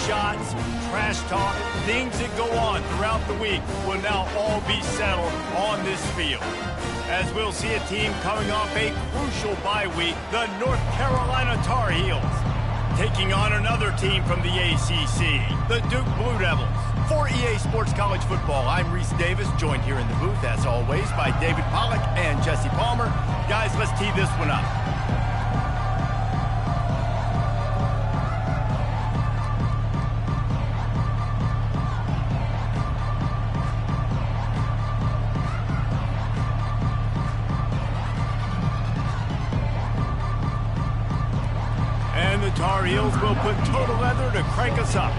shots, trash talk, things that go on throughout the week will now all be settled on this field. As we'll see a team coming off a crucial bye week, the North Carolina Tar Heels, taking on another team from the ACC, the Duke Blue Devils. For EA Sports College Football, I'm Reese Davis, joined here in the booth, as always, by David Pollack and Jesse Palmer. Guys, let's tee this one up. And the Tar Heels will put total leather to crank us up.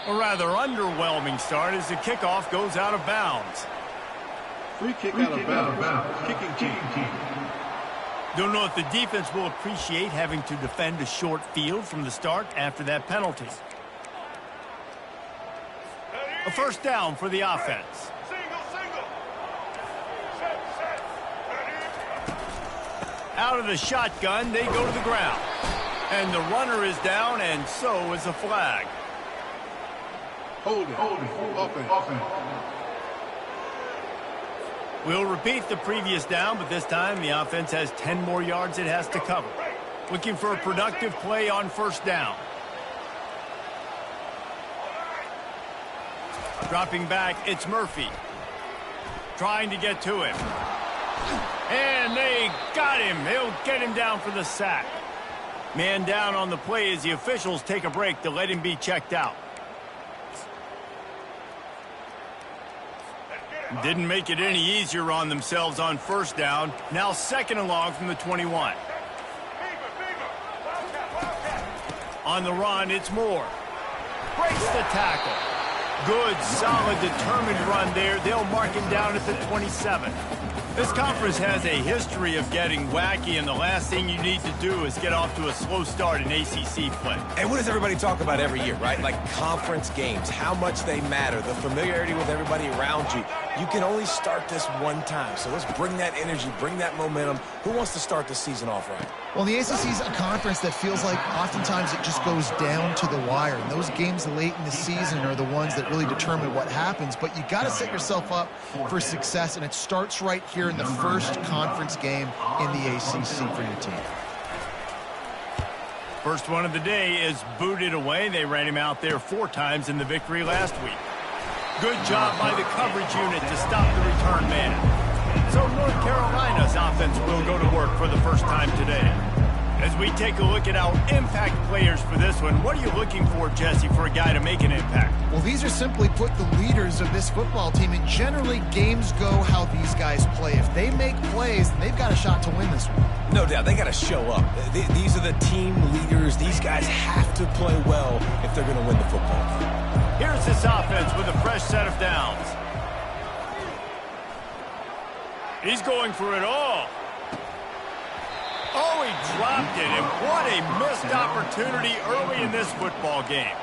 A rather underwhelming start as the kickoff goes out of bounds. Free kick out of bounds. Kicking team. Don't know if the defense will appreciate having to defend a short field from the start after that penalty. A first down for the offense. Out of the shotgun, they go to the ground. And the runner is down, and so is a flag. Hold it. Offense. We'll repeat the previous down, but this time the offense has 10 more yards it has to cover. Looking for a productive play on first down. Dropping back, it's Murphy. Trying to get to him. And they got him. They'll get him down for the sack. Man down on the play as the officials take a break to let him be checked out. Didn't make it any easier on themselves on first down. Now second and long from the 21. On the run, it's Moore. Breaks the tackle. Good, solid, determined run there. They'll mark him down at the 27. This conference has a history of getting wacky, and the last thing you need to do is get off to a slow start in ACC play. And what does everybody talk about every year, right? Like conference games, how much they matter, the familiarity with everybody around you. You can only start this one time, so let's bring that energy, bring that momentum. Who wants to start the season off right? Well, the ACC is a conference that feels like oftentimes it just goes down to the wire. And those games late in the season are the ones that really determine what happens. But you got to set yourself up for success, and it starts right here in the first conference game in the ACC for your team. First one of the day is booted away. They ran him out there 4 times in the victory last week. Good job by the coverage unit to stop the return man. So North Carolina's offense will go to work for the first time today. As we take a look at our impact players for this one, what are you looking for, Jesse, for a guy to make an impact? Well, these are simply put the leaders of this football team, and generally games go how these guys play. If they make plays, then they've got a shot to win this one. No doubt, they got to show up. These are the team leaders. These guys have to play well if they're going to win the football. Here's this offense with a fresh set of downs. He's going for it all. Oh, he dropped it, and what a missed opportunity early in this football game.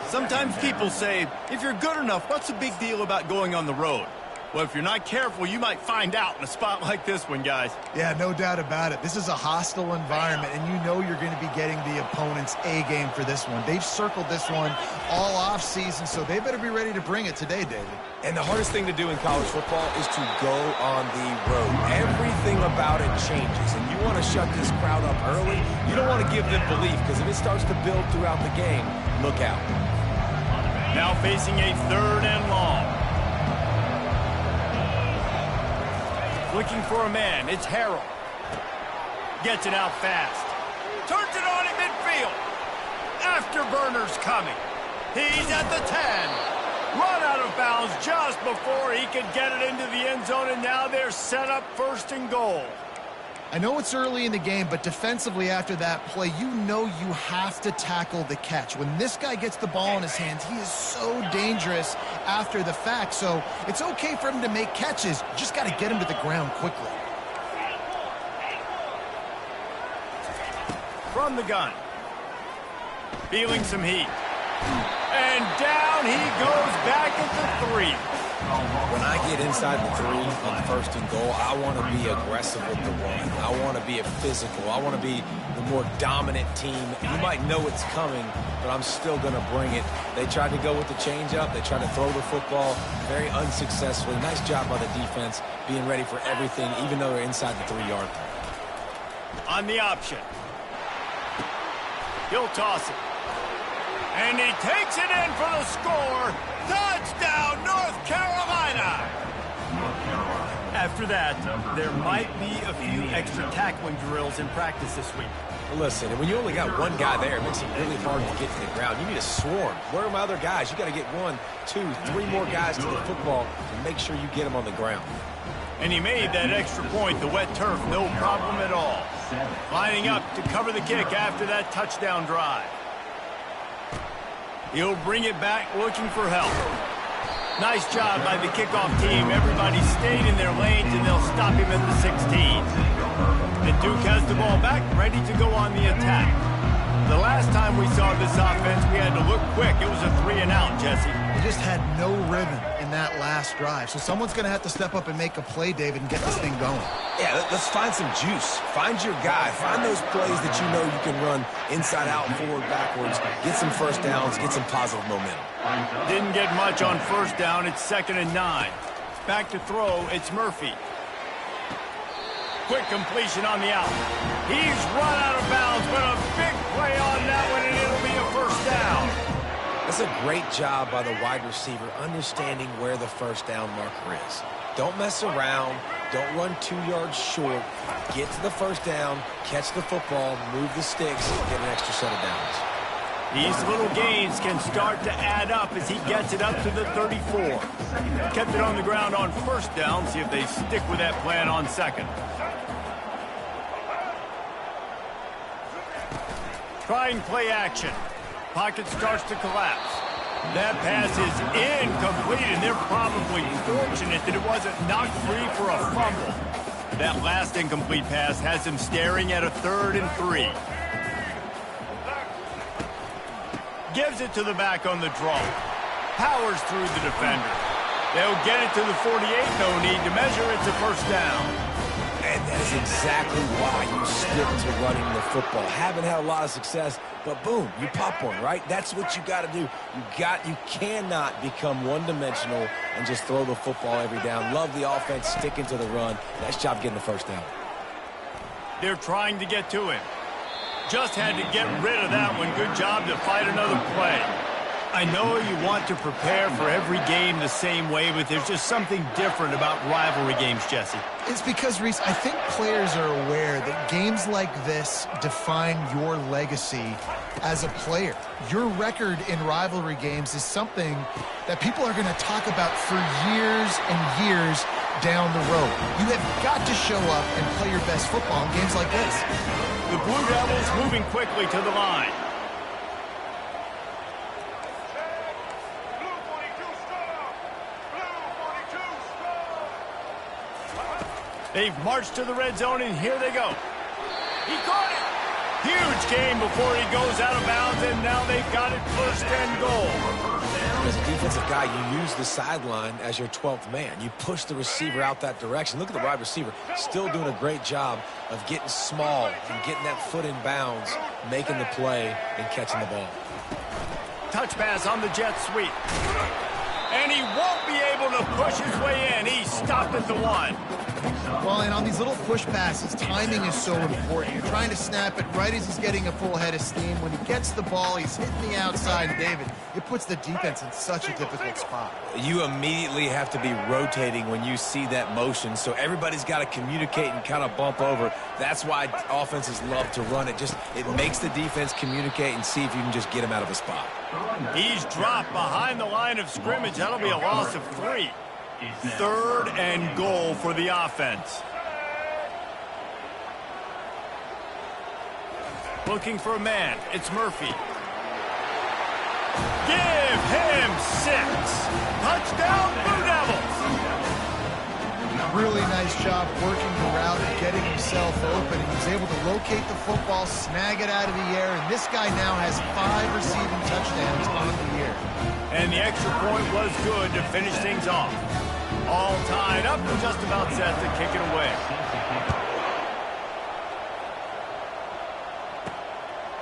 Sometimes people say, if you're good enough, what's the big deal about going on the road? Well, if you're not careful, you might find out in a spot like this one, guys. Yeah, no doubt about it. This is a hostile environment, and you know you're going to be getting the opponent's A-game for this one. They've circled this one all off-season, so they better be ready to bring it today, David. And the hardest thing to do in college football is to go on the road. Everything about it changes, and you want to shut this crowd up early. You don't want to give them belief, because if it starts to build throughout the game, look out. Now facing a third and long. Looking for a man, it's Harrell. Gets it out fast. Turns it on in midfield. Afterburner's coming. He's at the 10. run out of bounds just before he could get it into the end zone, and now they're set up 1st and goal. I know it's early in the game, but defensively after that play, you know you have to tackle the catch. When this guy gets the ball in his hands, he is so dangerous after the fact. So it's okay for him to make catches. You just got to get him to the ground quickly. From the gun. Feeling some heat. And down he goes back at the 3. When I get inside the 3 on 1st and goal, I want to be aggressive with the run. I want to be physical. I want to be the more dominant team. You might know it's coming, but I'm still going to bring it. They tried to go with the changeup. They tried to throw the football very unsuccessfully. Nice job by the defense being ready for everything, even though they're inside the 3-yard line. On the option. He'll toss it. And he takes it in for the score. Touchdown, North Carolina! After that, there might be a few extra tackling drills in practice this week. Well, listen, when you only got one guy there, it makes it really hard to get to the ground. You need a swarm. Where are my other guys? You got to get 1, 2, 3 more guys to the football and make sure you get them on the ground. And he made that extra point, the wet turf, no problem at all. Lining up to cover the kick after that touchdown drive. He'll bring it back looking for help. Nice job by the kickoff team. Everybody stayed in their lanes, and they'll stop him at the 16. And Duke has the ball back, ready to go on the attack. The last time we saw this offense, we had to look quick. It was a 3-and-out, Jesse. They just had no rhythm in that last drive. So someone's going to have to step up and make a play, David, and get this thing going. Yeah, let's find some juice. Find your guy. Find those plays that you know you can run inside out, forward, backwards. Get some first downs. Get some positive momentum. Didn't get much on 1st down. It's 2nd and 9. Back to throw. It's Murphy. Quick completion on the out. He's run out of bounds, but a big play on that one, and it'll be a 1st down. That's a great job by the wide receiver understanding where the 1st down marker is. Don't mess around. Don't run 2 yards short. Get to the 1st down, catch the football, move the sticks, get an extra set of downs. These little gains can start to add up as he gets it up to the 34. Kept it on the ground on 1st down. See if they stick with that plan on 2nd. Trying play action. Pocket starts to collapse. That pass is incomplete, and they're probably fortunate that it wasn't knocked free for a fumble. That last incomplete pass has him staring at a 3rd and 3. Gives it to the back on the draw. Powers through the defender. They'll get it to the 48. No need to measure. It's a 1st down. And that is exactly why you stick to running the football. Haven't had a lot of success, but boom, you pop one, right? That's what you got to do. You cannot become one-dimensional and just throw the football every down. Love the offense, sticking to the run. Nice job getting the 1st down. They're trying to get to him. Just had to get rid of that one. Good job to fight another play. I know you want to prepare for every game the same way, but there's just something different about rivalry games, Jesse. It's because, Reese, I think players are aware that games like this define your legacy as a player. Your record in rivalry games is something that people are going to talk about for years and years down the road. You have got to show up and play your best football in games like this. The Blue Devils moving quickly to the line. They've marched to the red zone, and here they go. He caught it. Huge gain before he goes out of bounds, and now they've got it 1st and goal. As a defensive guy, you use the sideline as your 12th man. You push the receiver out that direction. Look at the wide receiver. Still doing a great job of getting small and getting that foot in bounds, making the play, and catching the ball. Touch pass on the jet sweep. And he won't be able to push his way in. He's stopped at the 1. Well, and on these little push passes, timing is so important. You're trying to snap it right as he's getting a full head of steam. When he gets the ball, he's hitting the outside, and David, it puts the defense in such a difficult spot. You immediately have to be rotating when you see that motion, so everybody's got to communicate and kind of bump over. That's why offenses love to run it. It makes the defense communicate and see if you can just get him out of a spot. He's dropped behind the line of scrimmage. That'll be a loss of 3. 3rd and goal for the offense. Looking for a man. It's Murphy. Give him 6. Touchdown, Blue Devils. Really nice job working the route and getting himself open. He's able to locate the football, snag it out of the air, and this guy now has 5 receiving touchdowns on the year. And the extra point was good to finish things off. All tied up and just about set to kick it away.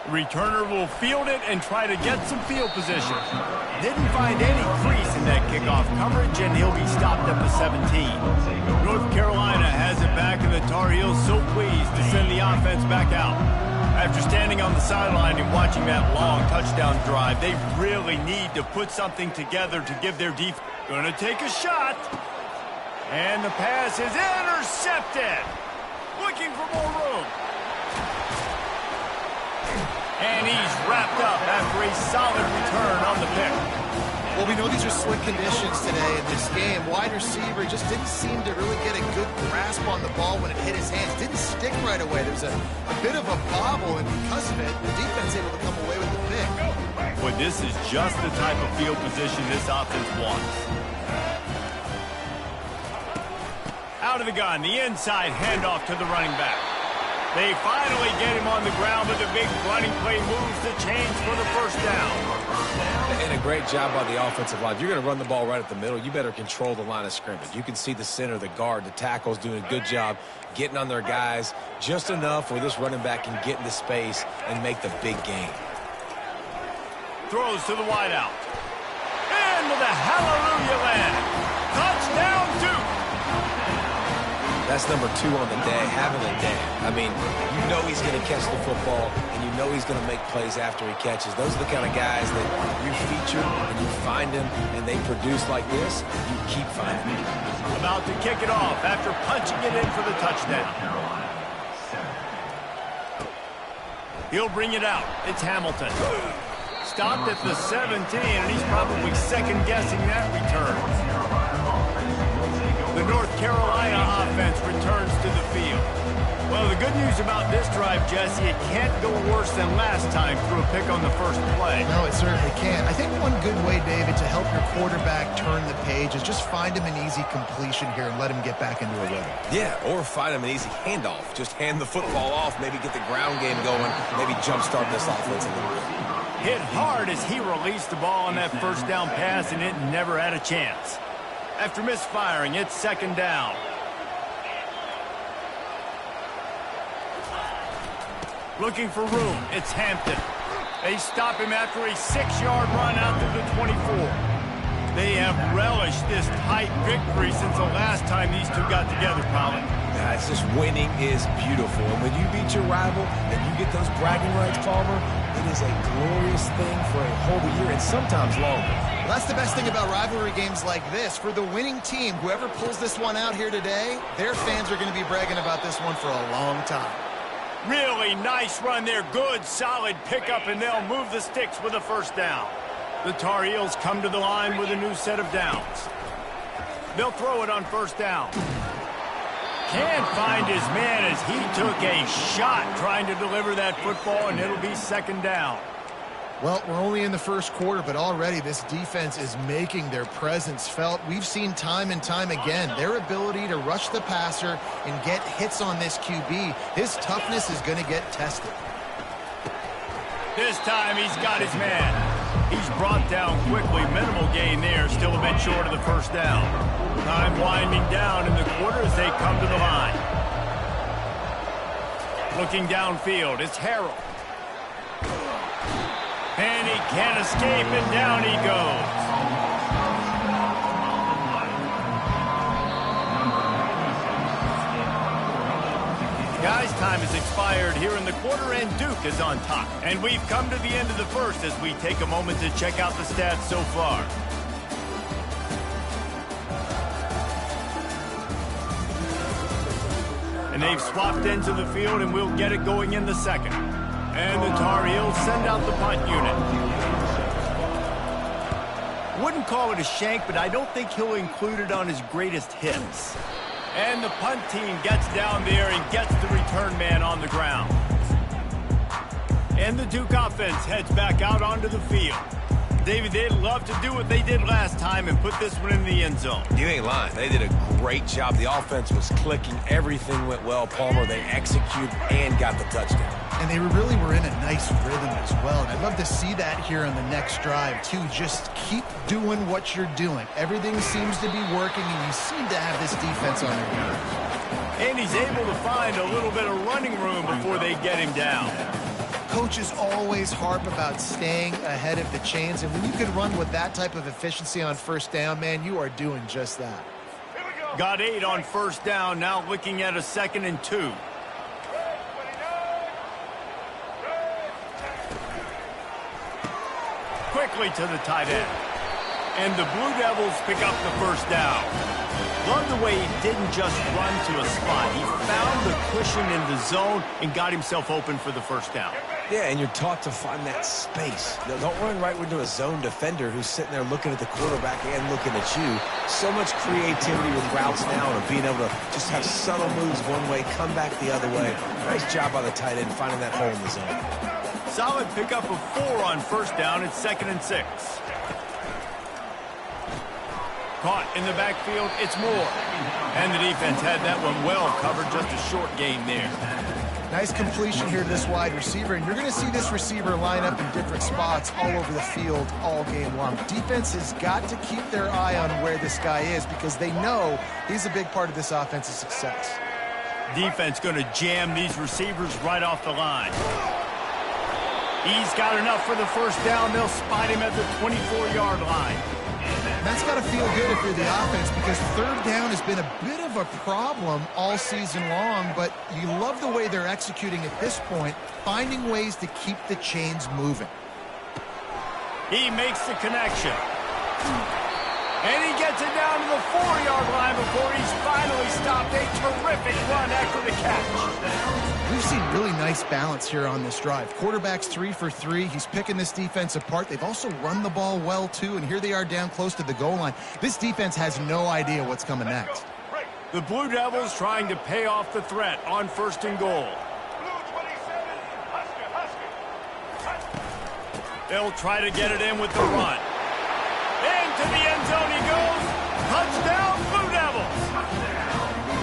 Returner will field it and try to get some field position. Didn't find any crease in that kickoff coverage, and he'll be stopped at the 17. North Carolina has it back, and the Tar Heels so pleased to send the offense back out. After standing on the sideline and watching that long touchdown drive, they really need to put something together to give their defense. Gonna take a shot. And the pass is intercepted. Looking for more room. And he's wrapped up after a solid return on the pick. Well, we know these are slick conditions today in this game. Wide receiver just didn't seem to really get a good grasp on the ball when it hit his hands. Didn't stick right away. There was a bit of a bobble, and because of it, the defense able to come away with the pick. But this is just the type of field position this offense wants. Out of the gun, the inside handoff to the running back. They finally get him on the ground, but the big running play moves the chains for the first down. And a great job by the offensive line. If you're going to run the ball right at the middle, you better control the line of scrimmage. You can see the center, the guard, the tackles doing a good job getting on their guys just enough where this running back can get into space and make the big game. Throws to the wideout. Into the hallelujah land. Touchdown, Duke. That's number 2 on the day, having a day. I mean, you know he's going to catch the football, and you know he's going to make plays after he catches. Those are the kind of guys that you feature, and you find them, and they produce like this, you keep finding them. About to kick it off after punching it in for the touchdown. He'll bring it out. It's Hamilton. Stopped at the 17, and he's probably second-guessing that return. The North Carolina offense returns to the field. Well, the good news about this drive, Jesse, it can't go worse than last time through a pick on the first play. No, it certainly can't. I think one good way, David, to help your quarterback turn the page is just find him an easy completion here and let him get back into a rhythm. Yeah, or find him an easy handoff. Just hand the football off, maybe get the ground game going, maybe jumpstart this offense a little bit. Hit hard as he released the ball on that first down pass, and it never had a chance. After misfiring, it's second down. Looking for room. It's Hampton. They stop him after a 6-yard run out to the 24. They have relished this tight victory since the last time these two got together, Colin. Yeah, it's just winning is beautiful. And when you beat your rival and you get those bragging rights, Palmer, it is a glorious thing for a whole year and sometimes longer. Well, that's the best thing about rivalry games like this. For the winning team, whoever pulls this one out here today, their fans are going to be bragging about this one for a long time. Really nice run there. Good, solid pickup, and they'll move the sticks with a first down. The Tar Heels come to the line with a new set of downs. They'll throw it on first down. Can't find his man as he took a shot trying to deliver that football, and it'll be second down. Well, we're only in the first quarter, but already this defense is making their presence felt. We've seen time and time again their ability to rush the passer and get hits on this QB. His toughness is going to get tested. This time he's got his man. He's brought down quickly. Minimal gain there, still a bit short of the first down. Time winding down in the quarter as they come to the line. Looking downfield, it's Harrell. And he can't escape, and down he goes. Guys, time has expired here in the quarter, and Duke is on top. And we've come to the end of the first as we take a moment to check out the stats so far. And they've swapped into the field, and we'll get it going in the second. And the Tar Heels send out the punt unit. Wouldn't call it a shank, but I don't think he'll include it on his greatest hits. And the punt team gets down there and gets the return man on the ground. And the Duke offense heads back out onto the field. David, they'd love to do what they did last time and put this one in the end zone. You ain't lying. They did a great job. The offense was clicking. Everything went well. Palmer, they executed and got the touchdown. And they really were in a nice rhythm as well. And I'd love to see that here on the next drive, too. Just keep doing what you're doing. Everything seems to be working, and you seem to have this defense on their heels. And he's able to find a little bit of running room before they get him down. Coaches always harp about staying ahead of the chains, and when you can run with that type of efficiency on first down, man, you are doing just that. Got 8 on first down, now looking at a 2nd and 2. Quickly to the tight end. And the Blue Devils pick up the first down. Love the way he didn't just run to a spot. He found the cushion in the zone and got himself open for the first down. Yeah, and you're taught to find that space. Don't run right into a zone defender who's sitting there looking at the quarterback and looking at you. So much creativity with routes now and being able to just have subtle moves one way, come back the other way. Nice job by the tight end finding that hole in the zone. Solid pickup of 4 on first down. It's 2nd and 6. Caught in the backfield, it's Moore. And the defense had that one well covered, just a short gain there. Nice completion here to this wide receiver, and you're going to see this receiver line up in different spots all over the field all game long. Defense has got to keep their eye on where this guy is because they know he's a big part of this offense's success. Defense going to jam these receivers right off the line. He's got enough for the first down. They'll spot him at the 24-yard line. That's got to feel good if you're the offense because third down has been a bit of a problem all season long, but you love the way they're executing at this point, finding ways to keep the chains moving. He makes the connection. And he gets it down to the 4-yard line before he's finally stopped. A terrific run after the catch. We've seen really nice balance here on this drive. Quarterback's 3 for 3. He's picking this defense apart. They've also run the ball well, too, and here they are down close to the goal line. This defense has no idea what's coming next. The Blue Devils trying to pay off the threat on 1st and goal. They'll try to get it in with the run. Into the end zone he goes. Touchdown, Blue Devils.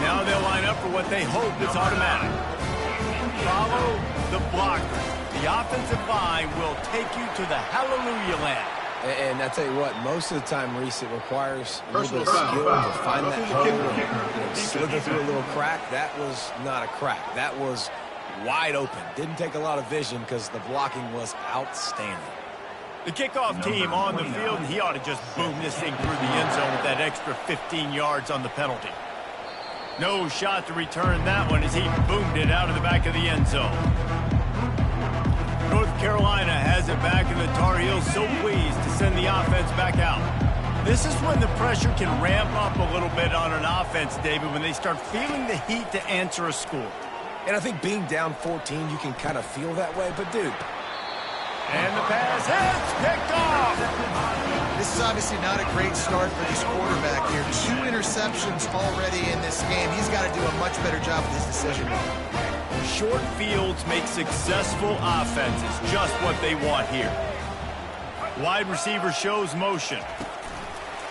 Now they'll line up for what they hope is automatic. Follow the blocker. The offensive line will take you to the hallelujah land. And I tell you what, most of the time, Reese, it requires a little bit of skill to find that hole and slither through a little crack. That was not a crack. That was wide open. Didn't take a lot of vision because the blocking was outstanding. The kickoff team on the field, and he ought to just boom this thing through the end zone with that extra 15 yards on the penalty. No shot to return that one as he boomed it out of the back of the end zone. North Carolina has it back, and the Tar Heels so pleased to send the offense back out. This is when the pressure can ramp up a little bit on an offense, David, when they start feeling the heat to answer a score. And I think being down 14, you can kind of feel that way, but dude. And the pass is picked off. This is obviously not a great start for this quarterback here. 2 interceptions already in this game. He's got to do a much better job with his decision. Short fields make successful offenses, just what they want here. Wide receiver shows motion.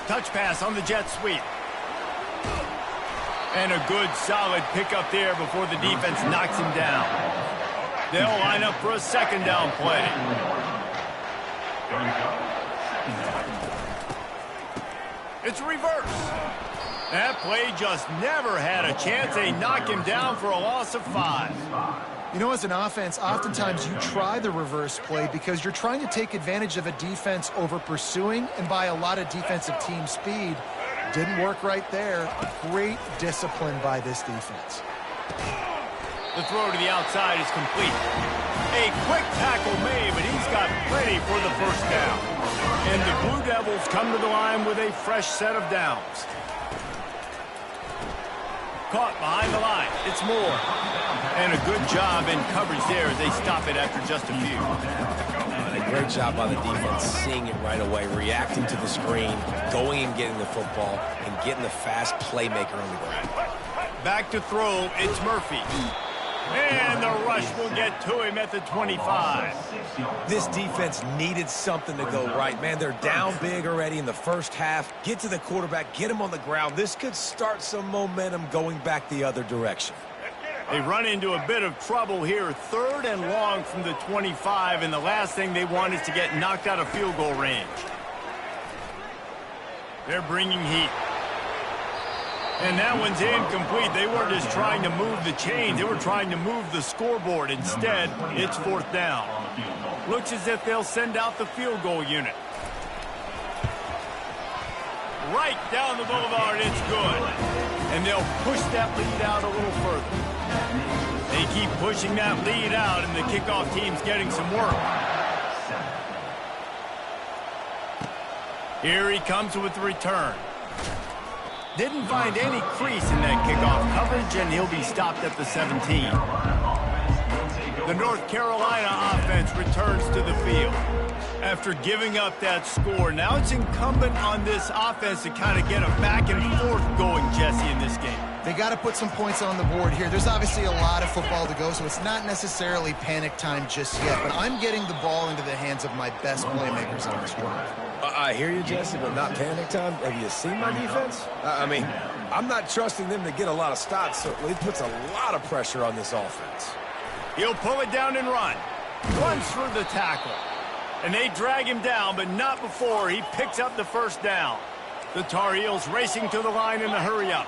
Touch pass on the jet sweep. And a good solid pickup there before the defense knocks him down. They'll line up for a 2nd down play. It's a reverse. That play just never had a chance. They knock him down for a loss of 5. You know, as an offense, oftentimes you try the reverse play because you're trying to take advantage of a defense over pursuing and by a lot of defensive team speed. Didn't work right there. Great discipline by this defense. The throw to the outside is complete. A quick tackle made, but he's got plenty for the first down. And the Blue Devils come to the line with a fresh set of downs. Caught behind the line. It's Moore. And a good job in coverage there as they stop it after just a few. A great job by the defense, seeing it right away, reacting to the screen, going and getting the football, and getting the fast playmaker on the ground. Back to throw, it's Murphy. And the rush will get to him at the 25. This defense needed something to go right. Man, they're down big already in the first half. Get to the quarterback, get him on the ground. This could start some momentum going back the other direction. They run into a bit of trouble here. 3rd and long from the 25, and the last thing they want is to get knocked out of field goal range. They're bringing heat. And that one's incomplete. They weren't just trying to move the chains. They were trying to move the scoreboard. Instead, it's 4th down. Looks as if they'll send out the field goal unit. Right down the boulevard, it's good. And they'll push that lead out a little further. They keep pushing that lead out, and the kickoff team's getting some work. Here he comes with the return. Didn't find any crease in that kickoff coverage, and he'll be stopped at the 17. The North Carolina offense returns to the field. After giving up that score, now it's incumbent on this offense to kind of get a back and forth going, Jesse, in this game. They got to put some points on the board here. There's obviously a lot of football to go, so it's not necessarily panic time just yet, but I'm getting the ball into the hands of my best playmakers on this drive. I hear you, Jesse, but not panic time. Have you seen my defense? I mean, I'm not trusting them to get a lot of stops, so it puts a lot of pressure on this offense. He'll pull it down and run. Runs through the tackle. And they drag him down, but not before he picks up the first down. The Tar Heels racing to the line in the hurry-up.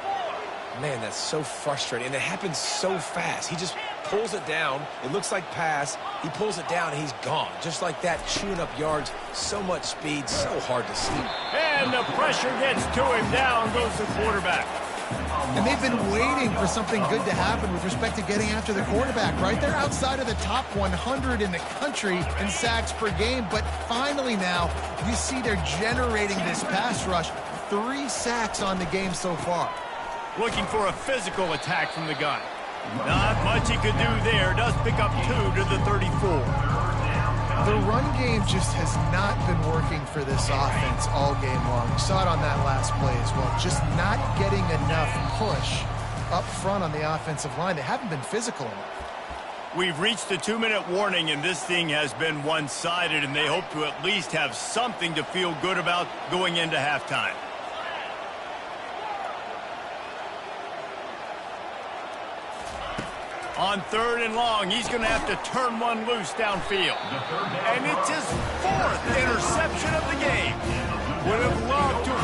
Man, that's so frustrating, and it happens so fast. He just pulls it down. It looks like pass. He pulls it down, and he's gone. Just like that, chewing up yards. So much speed, so hard to see. And the pressure gets to him. Down goes the quarterback. And they've been waiting for something good to happen with respect to getting after the quarterback, right? They're outside of the top 100 in the country in sacks per game, but finally now you see they're generating this pass rush. 3 sacks on the game so far. Looking for a physical attack from the gun. Not much he could do there. Does pick up 2 to the 34. The run game just has not been working for this offense all game long. We saw it on that last play as well. Just not getting enough push up front on the offensive line. They haven't been physical enough. We've reached the 2-minute warning, and this thing has been one-sided, and they hope to at least have something to feel good about going into halftime. On 3rd and long, he's going to have to turn one loose downfield. And it's his 4th interception of the game. Would have loved to